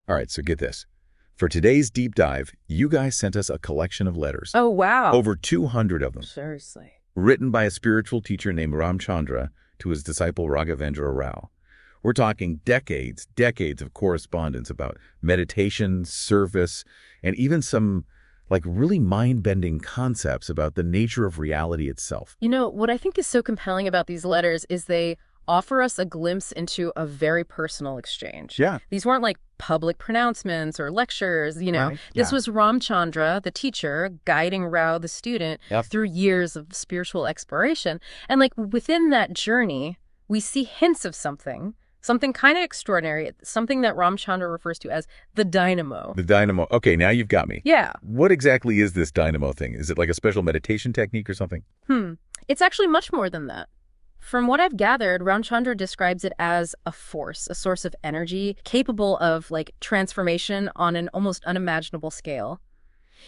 All right, so get this. For today's deep dive, you guys sent us a collection of letters. Oh, wow. Over 200 of them. Seriously. Written by a spiritual teacher named Ramchandra to his disciple Raghavendra Rao. We're talking decades of correspondence about meditation, service, and even some really mind-bending concepts about the nature of reality itself. You know, what I think is so compelling about these letters is they offer us a glimpse into a very personal exchange. Yeah. These weren't like public pronouncements or lectures, you know. Right. This Yeah. was Ramchandra, the teacher, guiding Rao, the student, Yep. through years of spiritual exploration. And within that journey, we see hints of something kind of extraordinary, something that Ramchandra refers to as the dynamo. The dynamo. Okay, now you've got me. Yeah. What exactly is this dynamo thing? Is it like a special meditation technique or something? It's actually much more than that. From what I've gathered, Ramchandra describes it as a force, a source of energy, capable of, transformation on an almost unimaginable scale.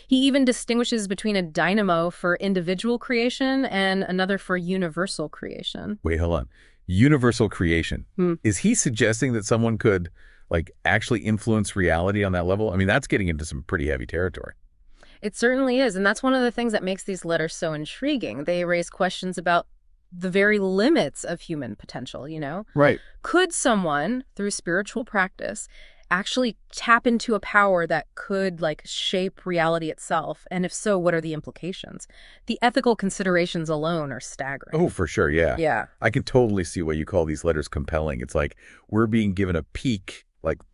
He even distinguishes between a dynamo for individual creation and another for universal creation. Wait, hold on. Universal creation. Is he suggesting that someone could, actually influence reality on that level? I mean, that's getting into some pretty heavy territory. It certainly is, and that's one of the things that makes these letters so intriguing. They raise questions about the very limits of human potential, you know? Right. Could someone, through spiritual practice, actually tap into a power that could, shape reality itself? And if so, what are the implications? The ethical considerations alone are staggering. Oh, for sure, yeah. Yeah. I can totally see why you call these letters compelling. It's like we're being given a peek,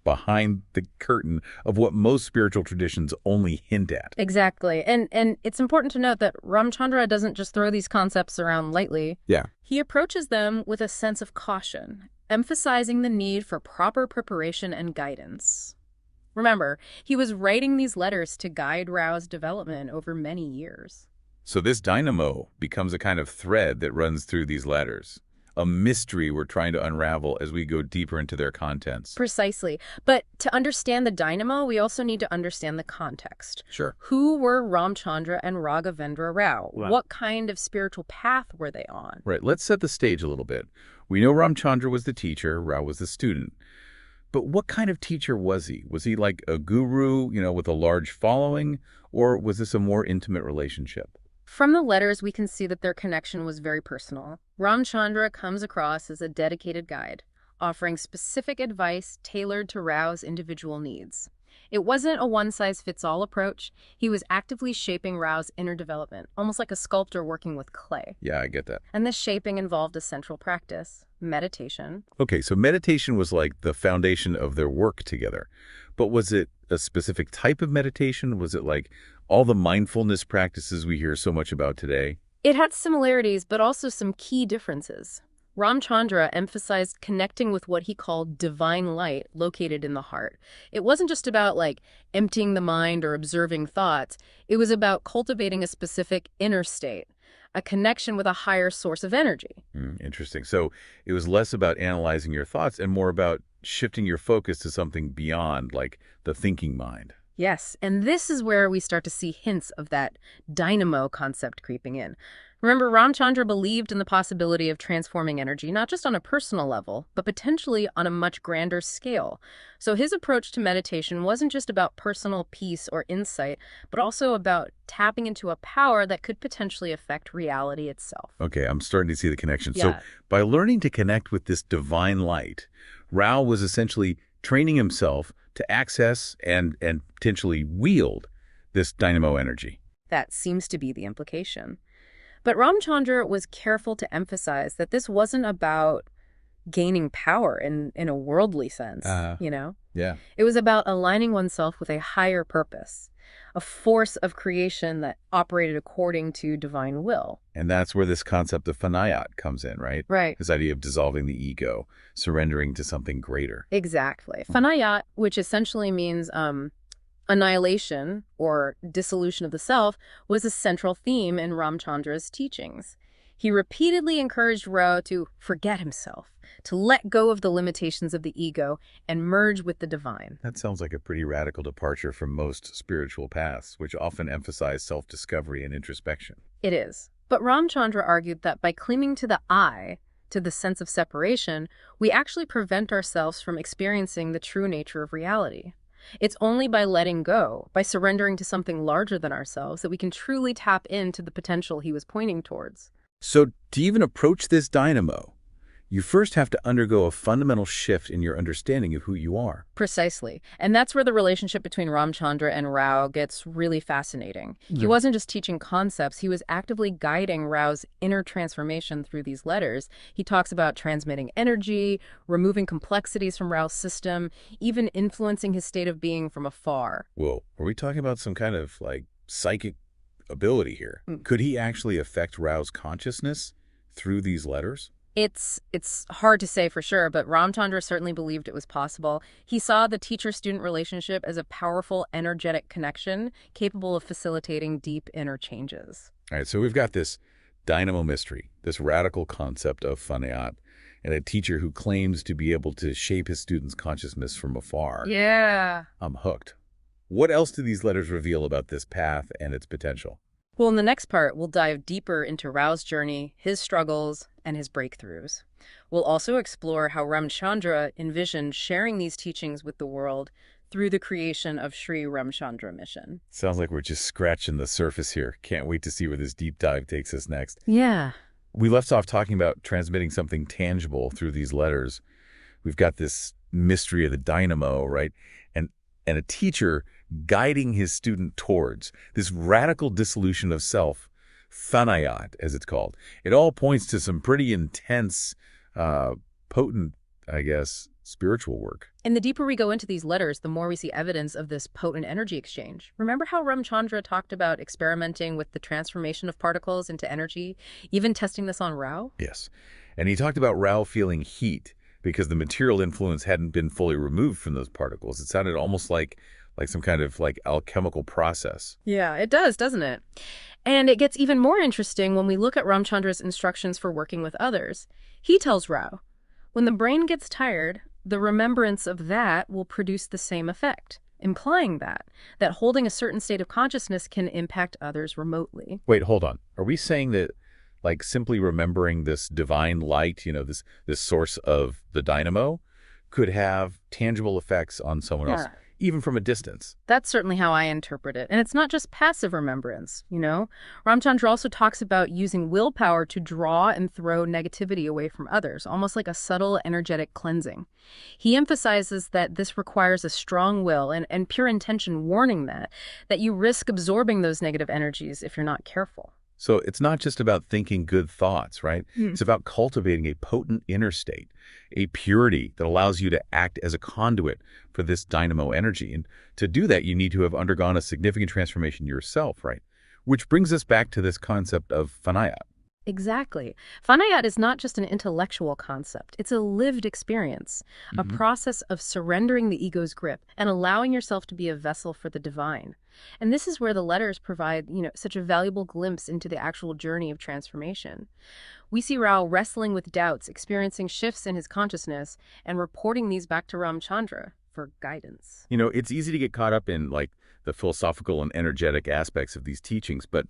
behind the curtain of what most spiritual traditions only hint at. Exactly. And it's important to note that Ramchandra doesn't just throw these concepts around lightly. Yeah. He approaches them with a sense of caution, emphasizing the need for proper preparation and guidance. Remember, he was writing these letters to guide Rao's development over many years. So this dynamo becomes a kind of thread that runs through these letters. A mystery we're trying to unravel as we go deeper into their contents. Precisely. But to understand the dynamo, we also need to understand the context. Sure. Who were Ramchandra and Raghavendra Rao? Wow. What kind of spiritual path were they on? Right. Let's set the stage a little bit. We know Ramchandra was the teacher, Rao was the student. But what kind of teacher was he? Was he like a guru, with a large following? Or was this a more intimate relationship? From the letters, we can see that their connection was very personal. Ramchandra comes across as a dedicated guide, offering specific advice tailored to Rao's individual needs. It wasn't a one-size-fits-all approach. He was actively shaping Rao's inner development, almost like a sculptor working with clay. Yeah, I get that. And this shaping involved a central practice, meditation. Okay, so meditation was like the foundation of their work together. But was it a specific type of meditation? Was it like all the mindfulness practices we hear so much about today? It had similarities, but also some key differences. Ramchandra emphasized connecting with what he called divine light located in the heart. It wasn't just about emptying the mind or observing thoughts. It was about cultivating a specific inner state, a connection with a higher source of energy. Interesting. So it was less about analyzing your thoughts and more about shifting your focus to something beyond, like the thinking mind. Yes, and this is where we start to see hints of that dynamo concept creeping in. Remember, Ramchandra believed in the possibility of transforming energy, not just on a personal level, but potentially on a much grander scale. So his approach to meditation wasn't just about personal peace or insight, but also about tapping into a power that could potentially affect reality itself. Okay, I'm starting to see the connection. Yeah. So by learning to connect with this divine light, Rao was essentially training himself to access and potentially wield this dynamo energy. That seems to be the implication. But Ramchandra was careful to emphasize that this wasn't about gaining power in a worldly sense, Yeah. It was about aligning oneself with a higher purpose, a force of creation that operated according to divine will. And that's where this concept of fanayat comes in, right? Right. This idea of dissolving the ego, surrendering to something greater. Exactly. Fanayat, which essentially means annihilation or dissolution of the self, was a central theme in Ramchandra's teachings. He repeatedly encouraged Rao to forget himself, to let go of the limitations of the ego and merge with the divine. That sounds like a pretty radical departure from most spiritual paths, which often emphasize self-discovery and introspection. It is. But Ramchandra argued that by clinging to the I, to the sense of separation, we actually prevent ourselves from experiencing the true nature of reality. It's only by letting go, by surrendering to something larger than ourselves, that we can truly tap into the potential he was pointing towards. So to even approach this dynamo, you first have to undergo a fundamental shift in your understanding of who you are. Precisely. And that's where the relationship between Ramchandra and Rao gets really fascinating. He Yeah. wasn't just teaching concepts, he was actively guiding Rao's inner transformation through these letters. He talks about transmitting energy, removing complexities from Rao's system, even influencing his state of being from afar. Whoa, are we talking about some kind of like psychic ability here? Mm. Could he actually affect Rao's consciousness through these letters? It's hard to say for sure, but Ramchandra certainly believed it was possible. He saw the teacher-student relationship as a powerful, energetic connection capable of facilitating deep inner changes. All right, so we've got this dynamo mystery, this radical concept of fanayat, and a teacher who claims to be able to shape his students' consciousness from afar. Yeah. I'm hooked. What else do these letters reveal about this path and its potential? Well, in the next part, we'll dive deeper into Rao's journey, his struggles, and his breakthroughs. We'll also explore how Ramchandra envisioned sharing these teachings with the world through the creation of Sri Ramchandra Mission. Sounds like we're just scratching the surface here. Can't wait to see where this deep dive takes us next. Yeah. We left off talking about transmitting something tangible through these letters. We've got this mystery of the dynamo, right? And a teacher guiding his student towards this radical dissolution of self, thanayat, as it's called. It all points to some pretty intense, potent, I guess, spiritual work. And the deeper we go into these letters, the more we see evidence of this potent energy exchange. Remember how Ramchandra talked about experimenting with the transformation of particles into energy, even testing this on Rao? Yes. And he talked about Rao feeling heat because the material influence hadn't been fully removed from those particles. It sounded almost like some kind of like alchemical process. Yeah, it does, doesn't it? And it gets even more interesting when we look at Ramchandra's instructions for working with others. He tells Rao, when the brain gets tired, the remembrance of that will produce the same effect, implying that holding a certain state of consciousness can impact others remotely. Wait, hold on. Are we saying that like simply remembering this divine light, this source of the dynamo, could have tangible effects on someone else, even from a distance? That's certainly how I interpret it. And it's not just passive remembrance, Ramchandra also talks about using willpower to draw and throw negativity away from others, almost like a subtle energetic cleansing. He emphasizes that this requires a strong will and pure intention, warning that you risk absorbing those negative energies if you're not careful. So it's not just about thinking good thoughts, right? It's about cultivating a potent inner state, a purity that allows you to act as a conduit for this dynamo energy. And to do that, you need to have undergone a significant transformation yourself, right? Which brings us back to this concept of fanayat. Exactly. Fanayat is not just an intellectual concept. It's a lived experience, a process of surrendering the ego's grip and allowing yourself to be a vessel for the divine. And this is where the letters provide, such a valuable glimpse into the actual journey of transformation. We see Rao wrestling with doubts, experiencing shifts in his consciousness, and reporting these back to Ramchandra for guidance. It's easy to get caught up in like the philosophical and energetic aspects of these teachings, but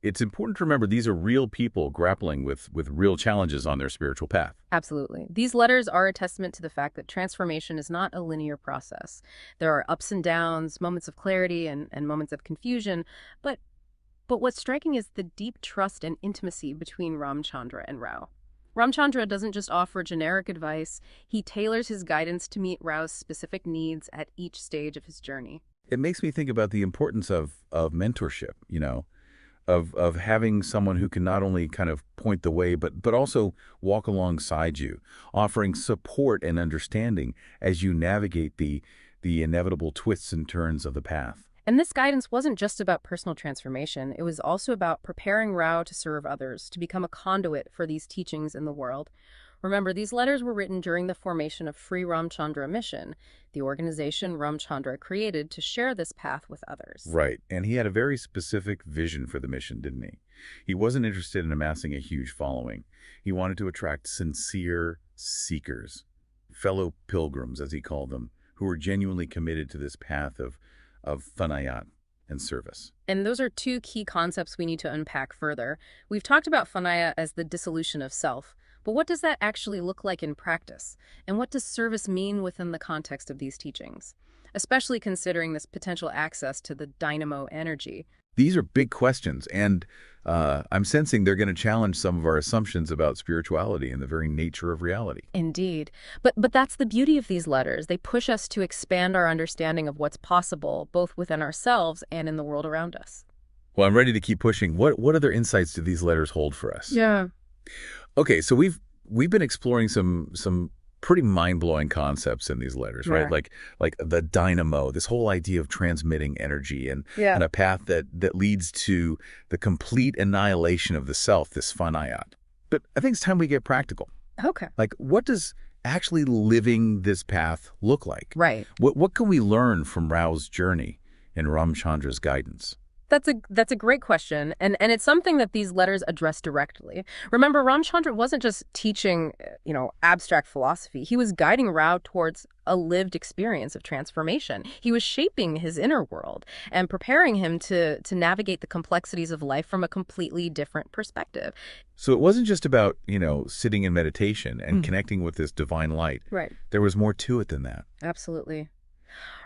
it's important to remember these are real people grappling with real challenges on their spiritual path. Absolutely. These letters are a testament to the fact that transformation is not a linear process. There are ups and downs, moments of clarity and moments of confusion, but what's striking is the deep trust and intimacy between Ramchandra and Rao. Ramchandra doesn't just offer generic advice, he tailors his guidance to meet Rao's specific needs at each stage of his journey. It makes me think about the importance of mentorship, of having someone who can not only kind of point the way, but also walk alongside you, offering support and understanding as you navigate the inevitable twists and turns of the path. And this guidance wasn't just about personal transformation. It was also about preparing Rao to serve others, to become a conduit for these teachings in the world. Remember, these letters were written during the formation of Sri Ramchandra Mission, the organization Ramchandra created to share this path with others. Right. And he had a very specific vision for the mission, didn't he? He wasn't interested in amassing a huge following. He wanted to attract sincere seekers, fellow pilgrims, as he called them, who were genuinely committed to this path of fanayat and service. And those are two key concepts we need to unpack further. We've talked about fanaya as the dissolution of self, But what does that actually look like in practice? And what does service mean within the context of these teachings? Especially considering this potential access to the dynamo energy. These are big questions, and I'm sensing they're going to challenge some of our assumptions about spirituality and the very nature of reality. Indeed. But that's the beauty of these letters. They push us to expand our understanding of what's possible, both within ourselves and in the world around us. Well, I'm ready to keep pushing. What other insights do these letters hold for us? Yeah. Okay, so we've been exploring some pretty mind-blowing concepts in these letters, right? Yeah. Like the dynamo, this whole idea of transmitting energy and a path that leads to the complete annihilation of the self, this fanayat. But I think it's time we get practical. Okay. Like, what does actually living this path look like? Right. What can we learn from Rao's journey and Ramchandra's guidance? That's a great question, and it's something that these letters address directly. Remember, Ramchandra wasn't just teaching, abstract philosophy. He was guiding Rao towards a lived experience of transformation. He was shaping his inner world and preparing him to navigate the complexities of life from a completely different perspective. So it wasn't just about, sitting in meditation and connecting with this divine light. Right. There was more to it than that. Absolutely.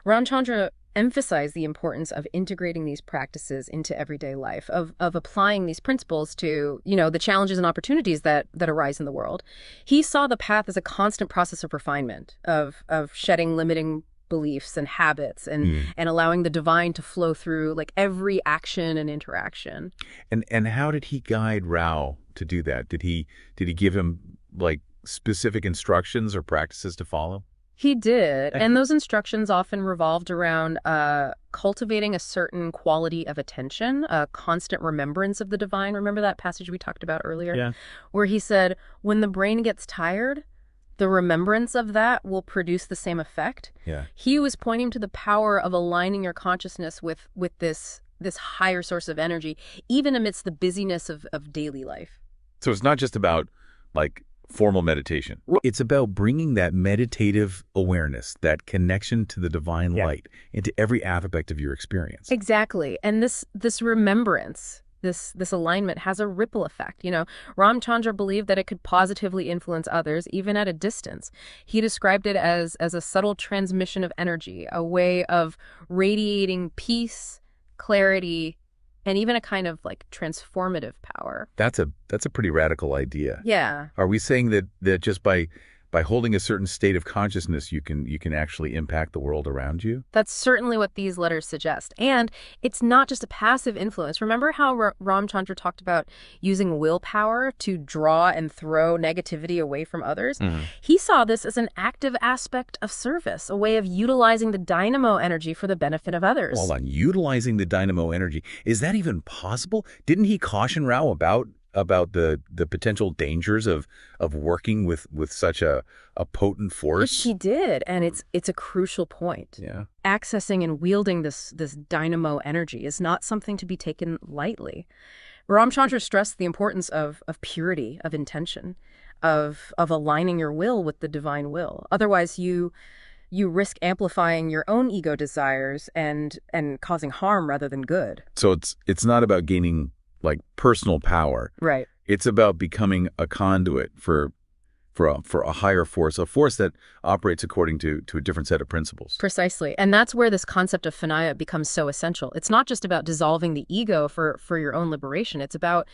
Ramchandra emphasized the importance of integrating these practices into everyday life, of applying these principles to, the challenges and opportunities that arise in the world. He saw the path as a constant process of refinement, of shedding limiting beliefs and habits and allowing the divine to flow through like every action and interaction. And how did he guide Rao to do that? Did he give him like specific instructions or practices to follow? He did, and those instructions often revolved around cultivating a certain quality of attention, a constant remembrance of the divine. Remember that passage we talked about earlier? Yeah. Where he said, when the brain gets tired, the remembrance of that will produce the same effect. Yeah. He was pointing to the power of aligning your consciousness with this higher source of energy, even amidst the busyness of daily life. So it's not just about like formal meditation. It's about bringing that meditative awareness, that connection to the divine light into every aspect of your experience. Exactly. And this remembrance, this alignment has a ripple effect. Ramchandra believed that it could positively influence others, even at a distance. He described it as a subtle transmission of energy, a way of radiating peace, clarity, and even a kind of like transformative power. That's a pretty radical idea. Yeah. Are we saying that just by holding a certain state of consciousness, you can actually impact the world around you? That's certainly what these letters suggest. And it's not just a passive influence. Remember how Ramchandra talked about using willpower to draw and throw negativity away from others? Mm-hmm. He saw this as an active aspect of service, a way of utilizing the dynamo energy for the benefit of others. Hold on, utilizing the dynamo energy. Is that even possible? Didn't he caution Rao about the potential dangers of working with such a potent force? He did, and it's a crucial point. Yeah. Accessing and wielding this dynamo energy is not something to be taken lightly. Ramchandra stressed the importance of purity, of intention, of aligning your will with the divine will. Otherwise, you risk amplifying your own ego desires and causing harm rather than good. So it's not about gaining like personal power. Right. It's about becoming a conduit for a higher force, a force that operates according to a different set of principles. Precisely. And that's where this concept of Phanaya becomes so essential. It's not just about dissolving the ego for your own liberation. It's about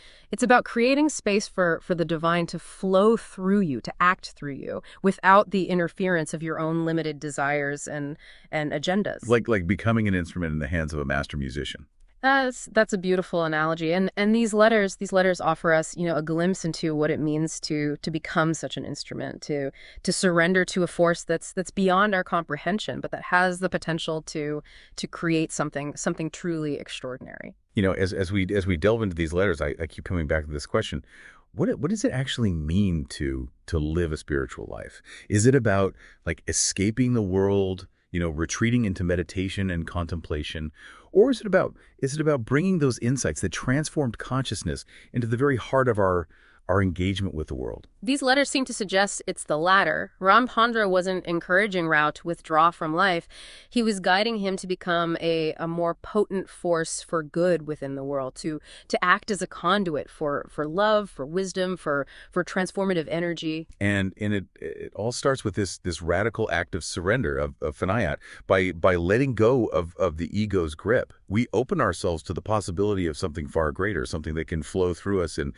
creating space for the divine to flow through you, to act through you, without the interference of your own limited desires and agendas. Like becoming an instrument in the hands of a master musician. That's a beautiful analogy, and these letters offer us, a glimpse into what it means to become such an instrument, to surrender to a force that's beyond our comprehension, but that has the potential to create something truly extraordinary. As we delve into these letters, I keep coming back to this question: what does it actually mean to live a spiritual life? Is it about like escaping the world, retreating into meditation and contemplation? Or is it about bringing those insights that transformed consciousness into the very heart of our engagement with the world? These letters seem to suggest it's the latter. Ramchandra wasn't encouraging Rao to withdraw from life. He was guiding him to become a more potent force for good within the world, to act as a conduit for love, for wisdom, for transformative energy. And it all starts with this radical act of surrender, of Vinayat. By letting go of the ego's grip, we open ourselves to the possibility of something far greater, something that can flow through us and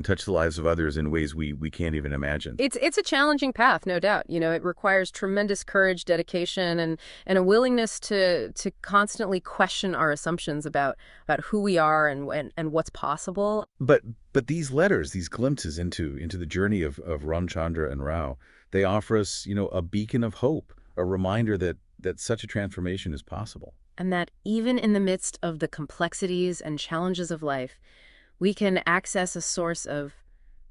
touch the lives of others in ways we can't even imagine. It's a challenging path, no doubt. It requires tremendous courage, dedication, and a willingness to constantly question our assumptions about who we are and what's possible. But these letters, these glimpses into the journey of Ramchandra and Rao, they offer us, a beacon of hope, a reminder that such a transformation is possible. And that even in the midst of the complexities and challenges of life, we can access a source of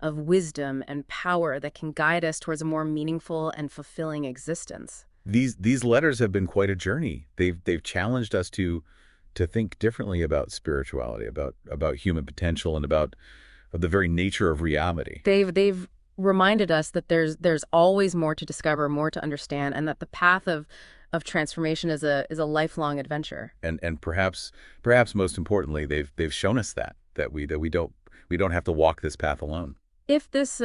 wisdom and power that can guide us towards a more meaningful and fulfilling existence. These letters have been quite a journey. They've challenged us to think differently about spirituality, about human potential, and about the very nature of reality. They've reminded us that there's always more to discover, more to understand, and that the path of transformation is a lifelong adventure. And perhaps most importantly, they've shown us that we don't have to walk this path alone. If this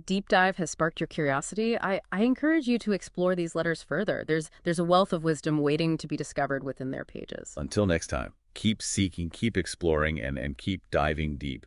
deep dive has sparked your curiosity, I encourage you to explore these letters further. There's a wealth of wisdom waiting to be discovered within their pages. Until next time, keep seeking, keep exploring, and keep diving deep.